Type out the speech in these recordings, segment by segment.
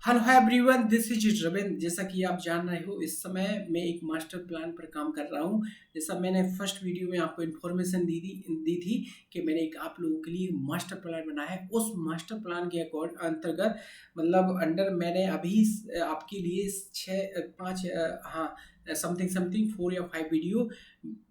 Hello hi everyone, this is Ravindra. जैसा कि आप जान रहे हो, इस समय मैं एक मास्टर प्लान पर काम कर रहा हूं। जैसा मैंने फर्स्ट वीडियो में आपको इन्फॉर्मेशन दी थी कि मैंने एक आप लोगों के लिए मास्टर प्लान बनाया है। उस मास्टर प्लान के अंतर्गत मतलब अंडर मैंने अभी आपके लिए छः पाँच हाँ समथिंग समथिंग 4 या 5 वीडियो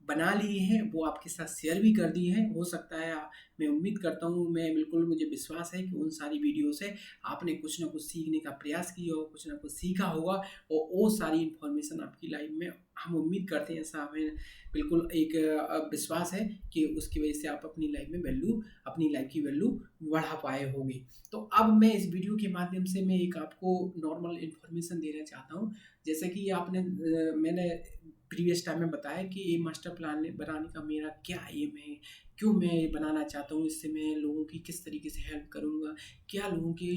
बना लिए हैं। वो आपके साथ शेयर भी कर दिए हैं। हो सकता है मैं उम्मीद करता हूँ, मैं बिल्कुल मुझे विश्वास है कि उन सारी वीडियो से आपने कुछ ना कुछ सीखने का प्रयास किया हो, कुछ ना कुछ सीखा होगा और वो सारी इन्फॉर्मेशन आपकी लाइफ में हम उम्मीद करते हैं, ऐसा हमें बिल्कुल एक विश्वास है कि उसकी वजह से आप अपनी लाइफ की वैल्यू बढ़ा पाए होंगे। तो अब मैं इस वीडियो के माध्यम से मैं एक आपको नॉर्मल इन्फॉर्मेशन देना चाहता हूँ। जैसे कि मैंने प्रीवियस टाइम में बताया कि ये मास्टर प्लान बनाने का मेरा क्या एम है, क्यों मैं ये बनाना चाहता हूँ, इससे मैं लोगों की किस तरीके से हेल्प करूँगा, क्या लोगों की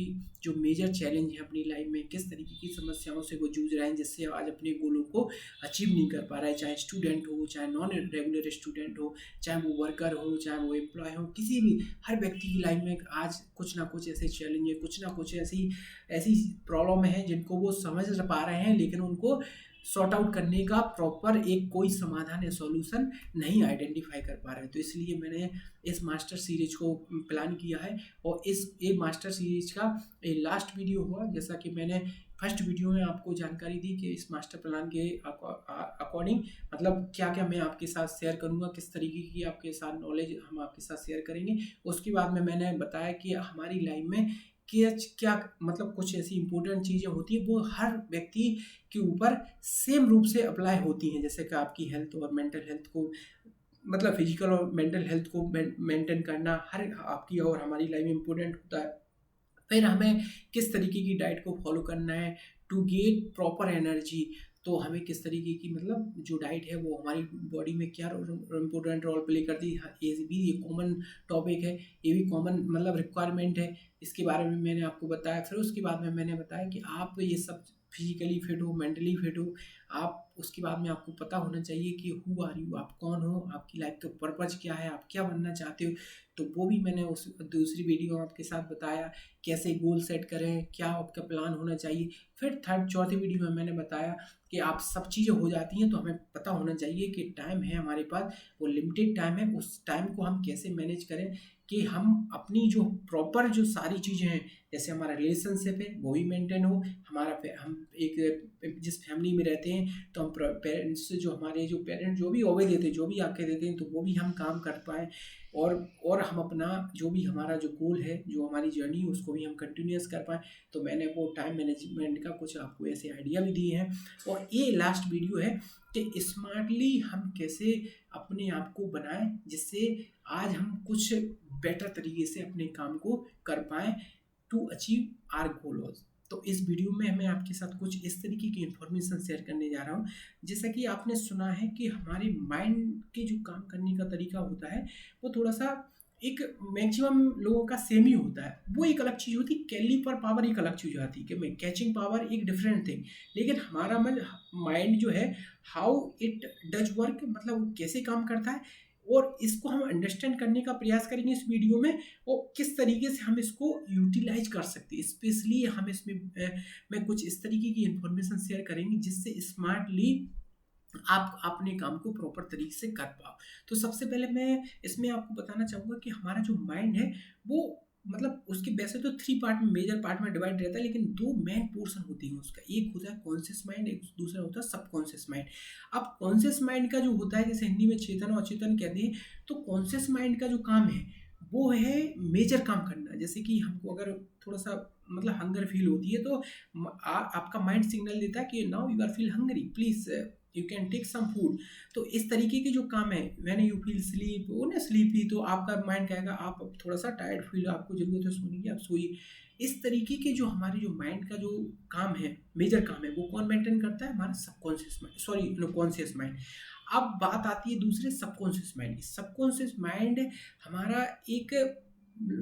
जो मेजर चैलेंज है अपनी लाइफ में, किस तरीके की समस्याओं से वो जूझ रहे हैं जिससे आज अपने गोलों को अचीव नहीं कर पा रहा है। चाहे स्टूडेंट हो, चाहे नॉन रेगुलर स्टूडेंट हो, चाहे वो वर्कर हो, चाहे वो एम्प्लॉय हो, किसी भी हर व्यक्ति की लाइफ में आज कुछ ना कुछ ऐसे चैलेंज है, कुछ ना कुछ ऐसी ऐसी प्रॉब्लम है जिनको वो समझ पा रहे हैं, लेकिन उनको सॉर्ट आउट करने का प्रॉपर एक कोई समाधान या सॉल्यूशन नहीं आइडेंटिफाई कर पा रहे हैं। तो इसलिए मैंने इस मास्टर सीरीज को प्लान किया है और इस ये मास्टर सीरीज का ये लास्ट वीडियो हुआ। जैसा कि मैंने फर्स्ट वीडियो में आपको जानकारी दी कि इस मास्टर प्लान के अकॉर्डिंग मतलब क्या क्या मैं आपके साथ शेयर करूंगा, किस तरीके की आपके साथ नॉलेज हम आपके साथ शेयर करेंगे। उसके बाद में मैंने बताया कि हमारी लाइफ में क्या क्या मतलब कुछ ऐसी इंपॉर्टेंट चीज़ें होती हैं, वो हर व्यक्ति के ऊपर सेम रूप से अप्लाई होती हैं। जैसे कि आपकी हेल्थ और मेंटल हेल्थ को मतलब फिजिकल और मेंटल हेल्थ को मेंटेन करना हर आपकी और हमारी लाइफ में इम्पोर्टेंट होता है। फिर हमें किस तरीके की डाइट को फॉलो करना है टू गेट प्रॉपर एनर्जी। तो हमें किस तरीके की मतलब जो डाइट है वो हमारी बॉडी में क्या इम्पोर्टेंट रोल प्ले करती है, ये भी ये कॉमन टॉपिक है, ये भी कॉमन मतलब रिक्वायरमेंट है। इसके बारे में मैंने आपको बताया। फिर उसके बाद में मैंने बताया कि आप ये सब फिजिकली फिट हो, मेंटली फिट हो। आप उसके बाद में आपको पता होना चाहिए कि हु आर यू, आप कौन हो, आपकी लाइफ का पर्पज क्या है, आप क्या बनना चाहते हो। तो वो भी मैंने उस दूसरी वीडियो में आपके साथ बताया, कैसे गोल सेट करें, क्या आपका प्लान होना चाहिए। फिर थर्ड चौथी वीडियो में मैंने बताया कि आप सब चीज़ें हो जाती हैं तो हमें पता होना चाहिए कि टाइम है हमारे पास, वो लिमिटेड टाइम है, उस टाइम को हम कैसे मैनेज करें कि हम अपनी जो प्रॉपर जो सारी चीज़ें हैं, जैसे हमारा रिलेशनशिप है वो भी मेंटेन हो। हम एक जिस फैमिली में रहते हैं तो हम पेरेंट्स से जो पेरेंट्स जो भी ऑवे देते हैं, जो भी आके देते हैं, तो वो भी हम काम कर पाएँ। और हम अपना जो भी हमारा जो गोल है, जो हमारी जर्नी है, उसको भी हम कंटिन्यूअस कर पाएँ। तो मैंने वो टाइम मैनेजमेंट का कुछ आपको ऐसे आइडिया भी दिए हैं। और ये लास्ट वीडियो है कि स्मार्टली हम कैसे अपने आप को बनाएँ जिससे आज हम कुछ बेटर तरीके से अपने काम को कर पाएँ टू अचीव आवर गोल्स। तो इस वीडियो में मैं आपके साथ कुछ इस तरीके की इन्फॉर्मेशन शेयर करने जा रहा हूँ। जैसा कि आपने सुना है कि हमारे माइंड के जो काम करने का तरीका होता है वो थोड़ा सा एक मैक्सिमम लोगों का सेम ही होता है। वो एक अलग चीज़ होती है, कैलीपर पावर एक अलग चीज़ आती है कि मैं कैचिंग पावर एक डिफरेंट थिंग। लेकिन हमारा माइंड जो है, हाउ इट डज वर्क, मतलब वो कैसे काम करता है, और इसको हम अंडरस्टैंड करने का प्रयास करेंगे इस वीडियो में। और किस तरीके से हम इसको यूटिलाइज कर सकते हैं, स्पेशली हम इसमें मैं कुछ इस तरीके की इंफॉर्मेशन शेयर करेंगे जिससे स्मार्टली आप अपने काम को प्रॉपर तरीके से कर पाओ। तो सबसे पहले मैं इसमें आपको बताना चाहूँगा कि हमारा जो माइंड है वो मतलब उसके वैसे तो 3 पार्ट में, मेजर पार्ट में डिवाइड रहता है, लेकिन 2 मेन पोर्शन होती हैं उसका। एक होता है कॉन्शियस माइंड, एक दूसरा होता है सबकॉन्शियस माइंड। अब कॉन्शियस माइंड का जो होता है, जैसे हिंदी में चेतन और अचेतन कहते हैं, तो कॉन्शियस माइंड का जो काम है वो है मेजर काम करना। जैसे कि हमको अगर थोड़ा-सा मतलब हंगर फील होती है तो आपका माइंड सिग्नल देता है कि now you are feel hungry, please you can take some food. तो इस तरीके के जो काम है, व्हेन यू फील स्लीप हो ना स्लीपी, तो आपका माइंड कहेगा आप अब थोड़ा सा टायर्ड फील, आपको जरूरत है सोने की, आप सोइए। इस तरीके के जो हमारे जो माइंड का जो काम है, मेजर काम है, वो कौन मेंटेन करता है? हमारा subconscious mind, sorry no conscious mind. अब बात आती है दूसरे सबकॉन्शियस माइंड की। सबकॉन्शियस माइंड हमारा एक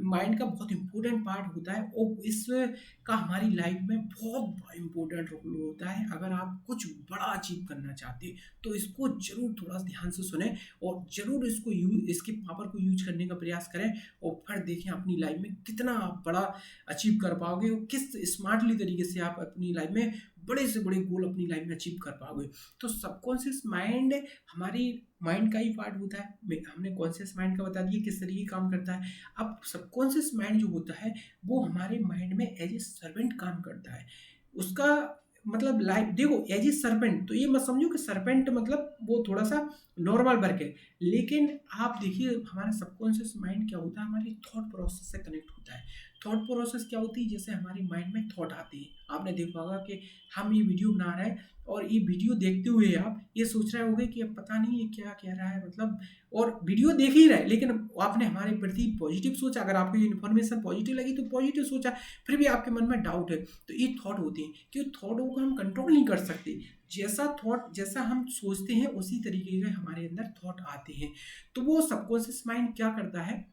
माइंड का बहुत इंपॉर्टेंट पार्ट होता है और इसका हमारी लाइफ में बहुत इंपॉर्टेंट रोल होता है। अगर आप कुछ बड़ा अचीव करना चाहते हैं तो इसको जरूर थोड़ा ध्यान से सुने और जरूर इसको इसकी पावर को यूज करने का प्रयास करें और फिर देखें अपनी लाइफ में कितना आप बड़ा अचीव कर पाओगे और किस स्मार्टली तरीके से आप अपनी लाइफ में बड़े से बड़े गोल अपनी लाइफ में अचीव कर पाओगे। तो सबकॉन्शियस माइंड हमारी माइंड का ही पार्ट होता है। हमने कॉन्शियस माइंड का बता दिया किस तरीके काम करता है। अब सबकॉन्शियस माइंड जो होता है वो हमारे माइंड में एज ए सर्वेंट काम करता है। उसका मतलब लाइफ देखो एज ए सर्पेंट, तो ये मत समझो कि सर्पेंट मतलब वो थोड़ा सा नॉर्मल वर्क है, लेकिन आप देखिए हमारा सबकॉन्शियस माइंड क्या होता है, हमारी थॉट प्रोसेस से कनेक्ट होता है। थॉट प्रोसेस क्या होती है, जैसे हमारे माइंड में थॉट आती है। आपने देखा होगा कि हम ये वीडियो बना रहे हैं और ये वीडियो देखते हुए आप ये सोच रहे होंगे कि अब पता नहीं ये क्या कह रहा है, मतलब और वीडियो देख ही रहे लेकिन आपने हमारे प्रति पॉजिटिव सोचा। अगर आपको ये इन्फॉर्मेशन पॉजिटिव लगी तो पॉजिटिव सोचा, फिर भी आपके मन में डाउट है तो ये थॉट होती है कि थॉटों को हम कंट्रोल नहीं कर सकते। जैसा हम सोचते हैं उसी तरीके के हमारे अंदर थॉट आते हैं। तो वो सबकॉन्शियस माइंड क्या करता है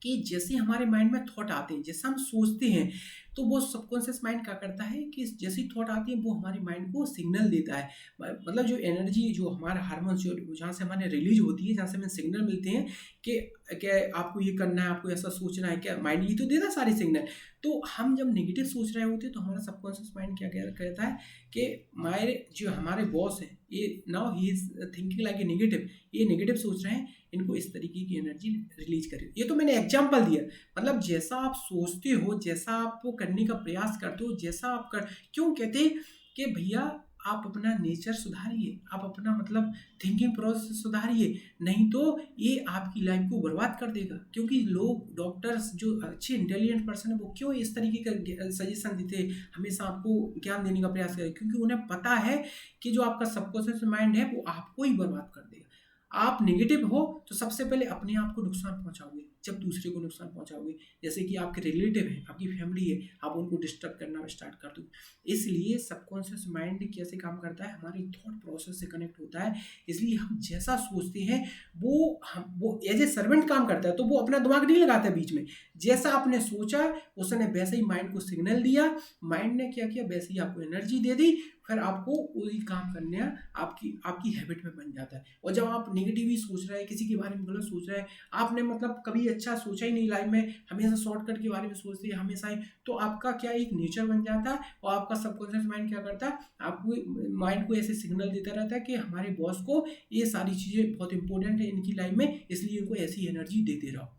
कि जैसे हमारे माइंड में थॉट आते हैं, जैसा हम सोचते हैं, तो वो सबकॉन्शियस माइंड क्या करता है कि जैसी थॉट आती है वो हमारे माइंड को सिग्नल देता है। मतलब जो एनर्जी जो हमारा हार्मोन्स जो जहाँ से हमारे रिलीज होती है, जहाँ से हमें सिग्नल मिलते हैं कि क्या आपको ये करना है, आपको ऐसा सोचना है, क्या माइंड ये तो देता है सारे सिग्नल। तो हम जब नेगेटिव सोच रहे होते हैं तो हमारा सबकॉन्शियस माइंड क्या कहता है कि हमारे बॉस हैं ये now he is thinking like a negative, ये नेगेटिव सोच रहे हैं, इनको इस तरीके की एनर्जी रिलीज करें। ये तो मैंने एग्जांपल दिया, मतलब जैसा आप सोचते हो, जैसा आप वो करने का प्रयास करते हो, जैसा आप कर क्यों कहते हैं कि भैया आप अपना नेचर सुधारिए, आप अपना मतलब थिंकिंग प्रोसेस सुधारिए, नहीं तो ये आपकी लाइफ को बर्बाद कर देगा। क्योंकि लोग डॉक्टर्स जो अच्छे इंटेलिजेंट पर्सन है वो क्यों इस तरीके का सजेशन देते हैं, हमेशा आपको ज्ञान देने का प्रयास करें, क्योंकि उन्हें पता है कि जो आपका सबकॉन्शियस माइंड है वो आपको ही बर्बाद कर देगा। आप नेगेटिव हो तो सबसे पहले अपने आप को नुकसान पहुंचाओगे, जब दूसरे को नुकसान पहुंचाओगे, जैसे कि आपके रिलेटिव है, आपकी फैमिली है, आप उनको डिस्टर्ब करना स्टार्ट कर दो। इसलिए सबकॉन्शियस माइंड कैसे काम करता है, हमारी थॉट प्रोसेस से कनेक्ट होता है। इसलिए हम जैसा सोचते हैं वो एज ए सर्वेंट काम करता है, तो वो अपना दिमाग नहीं लगाता बीच में। जैसा आपने सोचा उसने वैसे ही माइंड को सिग्नल दिया, माइंड ने क्या किया वैसे ही आपको एनर्जी दे दी, फिर आपको वही काम करने आपकी हैबिट में बन जाता है। और जब आप नेगेटिव ही सोच रहे हैं, किसी के बारे में गलत सोच रहे हैं, आपने मतलब कभी अच्छा सोचा ही नहीं लाइफ में, हमेशा शॉर्टकट के बारे में सोचते हैं हमेशा ही, तो आपका क्या एक नेचर बन जाता है। और आपका सबकॉन्शियस माइंड क्या करता है, आपको माइंड को ऐसे सिग्नल देता रहता है कि हमारे बॉस को ये सारी चीज़ें बहुत इंपॉर्टेंट है इनकी लाइफ में, इसलिए इनको ऐसी एनर्जी देते रहो।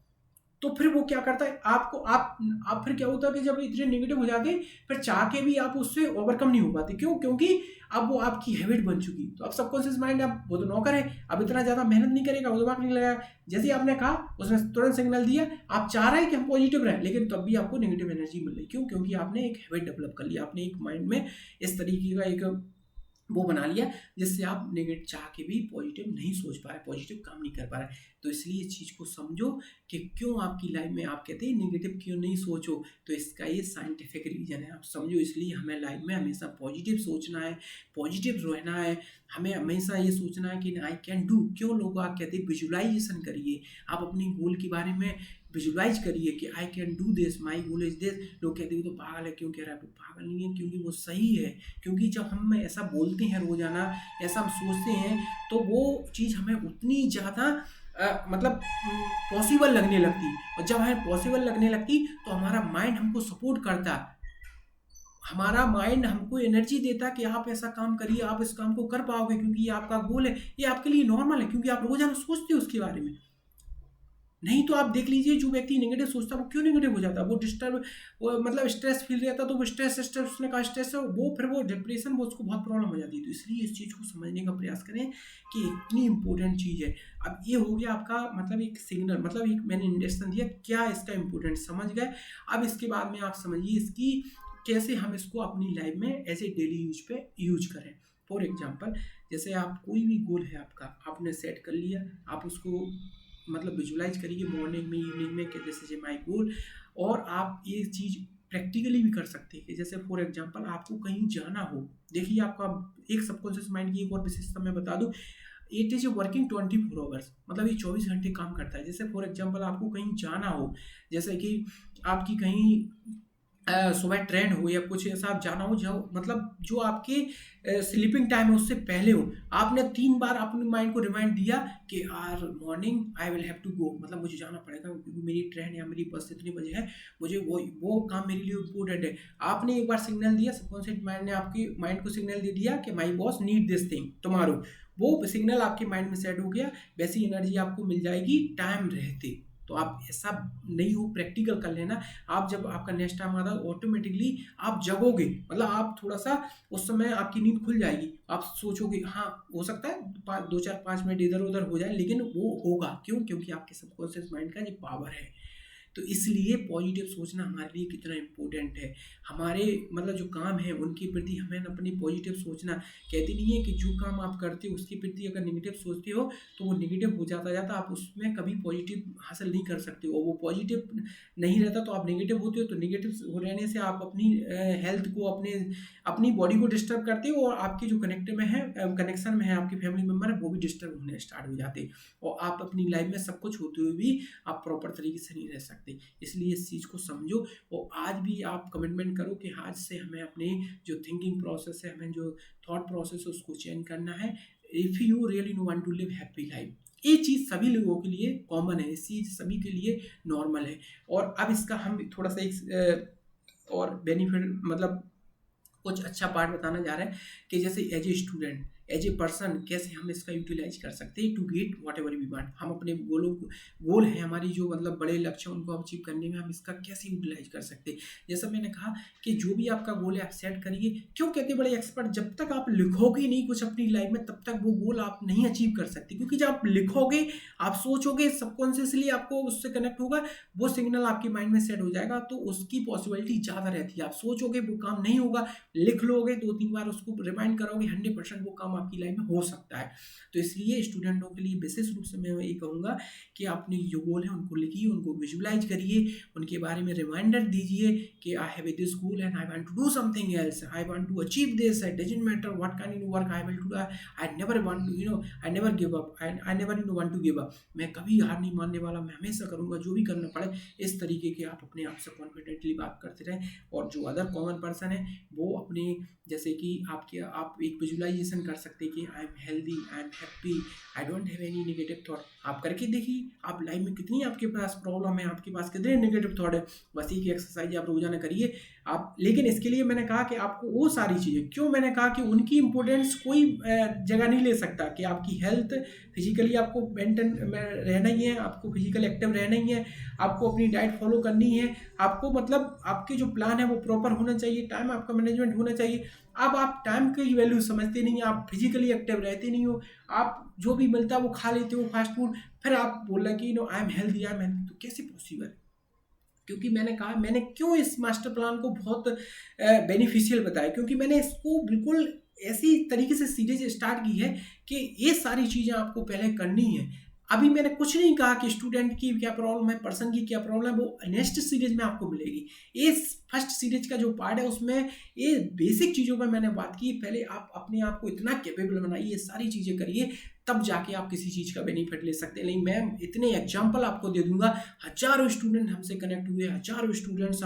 तो फिर वो क्या करता है आपको आप फिर क्या होता है कि जब इतने नेगेटिव हो जाते हैं फिर चाह के भी आप उससे ओवरकम नहीं हो पाते। क्यों? क्योंकि अब वो आपकी हैबिट बन चुकी। तो अब सबकॉन्शियस माइंड अब वो तो नौकर है, अब इतना ज़्यादा मेहनत नहीं करेगा, वो दिमाग नहीं लगाएगा। जैसे ही आपने कहा उसने तुरंत सिग्नल दिया, आप चाह रहे हैं कि हम पॉजिटिव रहें लेकिन तब भी आपको नेगेटिव एनर्जी मिल रही। क्यों? क्योंकि आपने एक हैबिट डेवलप कर लिया, आपने एक माइंड में इस तरीके का एक वो बना लिया जिससे आप नेगेटिव चाह के भी पॉजिटिव नहीं सोच पा रहे, पॉजिटिव काम नहीं कर पा रहे। तो इसलिए इस चीज़ को समझो कि क्यों आपकी लाइफ में आप कहते हैं नेगेटिव क्यों नहीं सोचो, तो इसका ये साइंटिफिक रीजन है, आप समझो। इसलिए हमें लाइफ में हमेशा पॉजिटिव सोचना है, पॉजिटिव रहना है, हमें हमेशा ये सोचना है कि आई कैन डू। क्यों लोग आप कहते हैं विजुअलाइजेशन करिए, आप अपनी गोल के बारे में विजुअलाइज करिए कि I can do this, my goal is this. लोग कहते हैं तो पागल है, क्यों कह रहा है? तो पागल नहीं है, क्योंकि वो सही है। क्योंकि जब हम ऐसा बोलते हैं रोजाना, ऐसा हम सोचते हैं, तो वो चीज़ हमें उतनी ज़्यादा मतलब पॉसिबल लगने लगती। और जब हमें पॉसिबल लगने लगती तो हमारा माइंड हमको सपोर्ट करता, हमारा माइंड हमको एनर्जी देता कि आप ऐसा काम करिए, आप इस काम को कर पाओगे, क्योंकि ये आपका गोल है, ये आपके लिए नॉर्मल है, क्योंकि आप रोजाना सोचते हो उसके बारे में। नहीं तो आप देख लीजिए जो व्यक्ति नेगेटिव सोचता है वो क्यों नेगेटिव हो जाता है, वो डिस्टर्ब, वो मतलब स्ट्रेस फील रहता है, तो वो स्ट्रेस उसने कहा स्ट्रेस है, वो फिर वो डिप्रेशन, वो उसको बहुत प्रॉब्लम हो जाती है। तो इसलिए इस चीज़ को समझने का प्रयास करें कि इतनी इंपॉर्टेंट चीज़ है। अब ये हो गया आपका मतलब एक सिग्नल, मतलब एक मैंने इंडक्शन दिया क्या इसका इंपॉर्टेंट समझ गए। अब इसके बाद में आप समझिए इसकी कैसे हम इसको अपनी लाइफ में ऐसे डेली यूज पे यूज करें। फॉर एग्जाम्पल जैसे आप कोई भी गोल है आपका, आपने सेट कर लिया, आप उसको मतलब विजुलाइज करिए मॉर्निंग में, इवनिंग में कि दिस इज माई गोल। और आप ये चीज़ प्रैक्टिकली भी कर सकते हैं। जैसे फॉर एग्जांपल आपको कहीं जाना हो, देखिए आपका एक सबकॉन्शियस माइंड की एक और विशेषता मैं बता दूं, इट इज वर्किंग 24 आवर्स, मतलब ये 24 घंटे काम करता है। जैसे फॉर एग्जाम्पल आपको कहीं जाना हो, जैसे कि आपकी कहीं सुबह ट्रेन हो या कुछ ऐसा आप जाना हो, जाओ मतलब जो आपके स्लीपिंग टाइम है उससे पहले हो, आपने 3 बार अपने माइंड को रिमाइंड दिया कि यार morning I will have to go, मतलब मुझे जाना पड़ेगा क्योंकि मेरी ट्रेन या मेरी बस इतने बजे है, मुझे वो काम मेरे लिए इम्पोर्टेंट है। आपने एक बार सिग्नल दिया, सबकॉन्शियस माइंड ने आपकी माइंड को सिग्नल दे दिया कि my boss need this thing tomorrow, वो सिग्नल आपके माइंड में सेट हो गया, वैसी एनर्जी आपको मिल जाएगी टाइम रहते। तो आप ऐसा नहीं हो, प्रैक्टिकल कर लेना। आप जब आपका नेक्स्ट टाइम आता है ऑटोमेटिकली आप जगोगे, मतलब आप थोड़ा सा उस समय आपकी नींद खुल जाएगी, आप सोचोगे हाँ हो सकता है 2 4 5 मिनट इधर उधर हो जाए, लेकिन वो होगा क्यों, क्योंकि आपके सबकॉन्शियस माइंड का ये पावर है। तो इसलिए पॉजिटिव सोचना हमारे लिए कितना इम्पोर्टेंट है। हमारे मतलब जो काम है उनके प्रति हमें अपनी पॉजिटिव सोचना, कहते नहीं है कि जो काम आप करते हो उसके प्रति अगर नेगेटिव सोचते हो तो वो नेगेटिव हो जाता जाता, आप उसमें कभी पॉजिटिव हासिल नहीं कर सकते हो। वो पॉजिटिव नहीं रहता तो आप नेगेटिव होते हो, तो नेगेटिव हो रहने से आप अपनी हेल्थ को, अपनी बॉडी को डिस्टर्ब करते हो, और आपके जो कनेक्शन में है आपके फैमिली मेम्बर है वो भी डिस्टर्ब होने स्टार्ट हो जाते हैं, और आप अपनी लाइफ में सब कुछ होते हुए भी आप प्रॉपर तरीके से नहीं रह सकते। इसलिए इस चीज़ को समझो, और आज भी आप कमिटमेंट करो कि आज से हमें अपने जो थिंकिंग प्रोसेस है, हमें जो थॉट प्रोसेस है उसको चेंज करना है। If you really want to live happy life, ये चीज़ सभी लोगों के लिए कॉमन है, इस चीज़ सभी के लिए नॉर्मल है। और अब इसका हम थोड़ा सा एक और बेनिफिट, मतलब कुछ अच्छा पार्ट बताना जा रहे हैं कि जैसे as a student, as a person कैसे हम इसका यूटिलाइज कर सकते हैं to get whatever we want. हम अपने गोल है हमारी, जो मतलब बड़े लक्ष्य उनको अचीव करने में हम इसका कैसे यूटिलाइज कर सकते हैं। जैसा मैंने कहा कि जो भी आपका गोल है आप सेट करिए। क्यों कहते बड़े एक्सपर्ट, जब तक आप लिखोगे नहीं कुछ अपनी लाइफ में तब तक वो गोल आप नहीं अचीव कर सकते, क्योंकि जब आप लिखोगे, आप सोचोगे, सबकॉन्शियसली आपको उससे कनेक्ट होगा, वो सिग्नल आपके माइंड में सेट हो जाएगा, तो उसकी पॉसिबिलिटी ज़्यादा रहती है। आप सोचोगे वो काम नहीं होगा, लिख लोगे, 2 3 बार उसको रिमाइंड करोगे, 100% वो काम आपकी लाइफ में हो सकता है। तो इसलिए स्टूडेंटों के लिए विशेष रूप से मैं ये कहूँगा कि अपने जो गोल है उनको लिखिए, उनको विजुअलाइज करिए, उनके बारे में रिमाइंडर दीजिए कि I have this goal and I want to do something else, I want to achieve this, it doesn't matter what kind of work I will do, I never want to I never give up, I never want to give up, मैं कभी हार नहीं मानने वाला, मैं हमेशा करूँगा जो भी करना पड़े। इस तरीके के आप अपने आप से कॉन्फिडेंटली बात करते रहें। और जो अदर कॉमन पर्सन है वो अपने, जैसे कि आप एक विजुअलाइजेशन कर सकते हैं कि I am healthy, I am happy, I don't have any negative thought. आप करके देखिए आप लाइफ में कितनी आपके पास प्रॉब्लम है, आपके पास कितने नेगेटिव थॉट है, बस एक एक्सरसाइज आप रोजाना करिए आप। लेकिन इसके लिए मैंने कहा कि आपको वो सारी चीज़ें, क्यों मैंने कहा कि उनकी इंपॉर्टेंस कोई जगह नहीं ले सकता, कि आपकी हेल्थ फिजिकली आपको मेंटेन रहना ही है, आपको फिजिकल एक्टिव रहना ही है, आपको अपनी डाइट फॉलो करनी है, आपको मतलब आपके जो प्लान है वो प्रॉपर होना चाहिए, टाइम आपका मैनेजमेंट होना चाहिए। अब आप टाइम की वैल्यू समझते नहीं, आप फिजिकली एक्टिव रहते नहीं हो, आप जो भी मिलता है वो खा लेते हो फास्ट फूड, फिर आप बोल रहे कि I am healthy, I am healthy, तो कैसे पॉसिबल है? क्योंकि मैंने कहा, मैंने क्यों इस मास्टर प्लान को बहुत बेनिफिशियल बताया, क्योंकि मैंने इसको बिल्कुल ऐसी तरीके से सीरीज स्टार्ट की है कि ये सारी चीज़ें आपको पहले करनी है। अभी मैंने कुछ नहीं कहा कि स्टूडेंट की क्या प्रॉब्लम है, पर्सन की क्या प्रॉब्लम है, वो नेक्स्ट सीरीज में आपको मिलेगी। इस फर्स्ट सीरीज का जो पार्ट है उसमें ये बेसिक चीज़ों पर मैंने बात की। पहले आप अपने आप को इतना कैपेबल बनाइए, सारी चीज़ें करिए, तब जाके आप किसी चीज़ का बेनिफिट ले सकते हैं। नहीं, मैं इतने एग्जाम्पल आपको दे दूंगा, हजारों स्टूडेंट हमसे कनेक्ट हुए, हजारों स्टूडेंट्स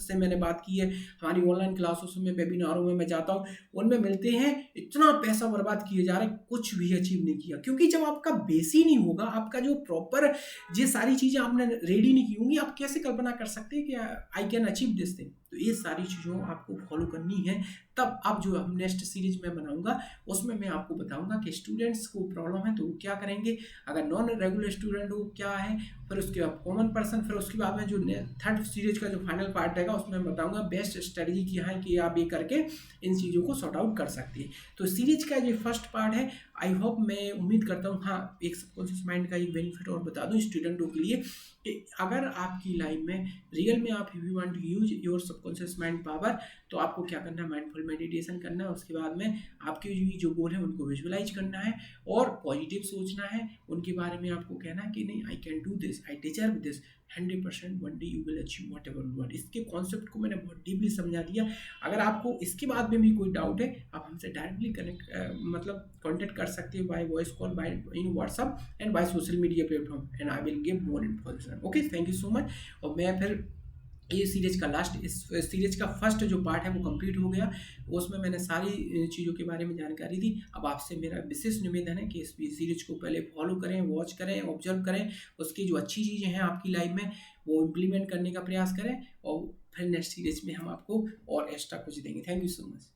से मैंने बात की है, हमारी ऑनलाइन क्लासों में, वेबिनारों में मैं जाता हूँ, उनमें मिलते हैं, इतना पैसा बर्बाद किए जा रहे हैं, कुछ भी अचीव नहीं किया। क्योंकि जब आपका बेस ही नहीं होगा, आपका जो प्रॉपर ये सारी चीज़ें आपने रेडी नहीं की होंगी, आप कैसे कल्पना कर सकते हैं कि I can achieve this thing. तो ये सारी चीज़ों आपको फॉलो करनी है। तब अब जो हम नेक्स्ट सीरीज में बनाऊंगा उसमें मैं आपको बताऊंगा कि स्टूडेंट्स को प्रॉब्लम है तो वो क्या करेंगे, अगर नॉन रेगुलर स्टूडेंट हो क्या है, फिर उसके बाद कॉमन पर्सन, फिर उसके बाद में जो थर्ड सीरीज का जो फाइनल पार्ट रहेगा उसमें मैं बताऊंगा बेस्ट स्ट्रेटजी क्या है कि आप ये करके इन चीज़ों को सॉर्ट आउट कर सकते हैं। तो सीरीज का जो फर्स्ट पार्ट है, आई होप, मैं उम्मीद करता हूँ, हाँ, एक सबकॉन्शियस माइंड का एक बेनिफिट और बता दूँ स्टूडेंटों के लिए कि अगर आपकी लाइफ में रियल में आप you want to use your subconscious mind power, तो आपको क्या करना है, माइंडफुल मेडिटेशन करना है। उसके बाद में आपके जो गोल है उनको विजुअलाइज करना है और पॉजिटिव सोचना है, उनके बारे में आपको कहना है कि नहीं, I can do this, this, I deserve this, 100% one day you will achieve what ever you want. इसके कॉन्सेप्ट को मैंने बहुत डीपली समझा दिया। अगर आपको इसके बाद में भी कोई डाउट है, आप हमसे डायरेक्टली मतलब कॉन्टेक्ट कर सकते हैं by voice call, by in WhatsApp and by social media platform, and I will give more information. Okay, thank you so much. और मैं फिर ये सीरीज का लास्ट, इस सीरीज का फर्स्ट जो पार्ट है वो कंप्लीट हो गया, उसमें मैंने सारी चीज़ों के बारे में जानकारी दी। अब आपसे मेरा विशेष निवेदन है कि इस सीरीज को पहले फॉलो करें, वॉच करें, ऑब्जर्व करें, उसकी जो अच्छी चीज़ें हैं आपकी लाइफ में वो इम्प्लीमेंट करने का प्रयास करें, और फिर नेक्स्ट सीरीज में हम आपको और एक्स्ट्रा कुछ देंगे। Thank you so much.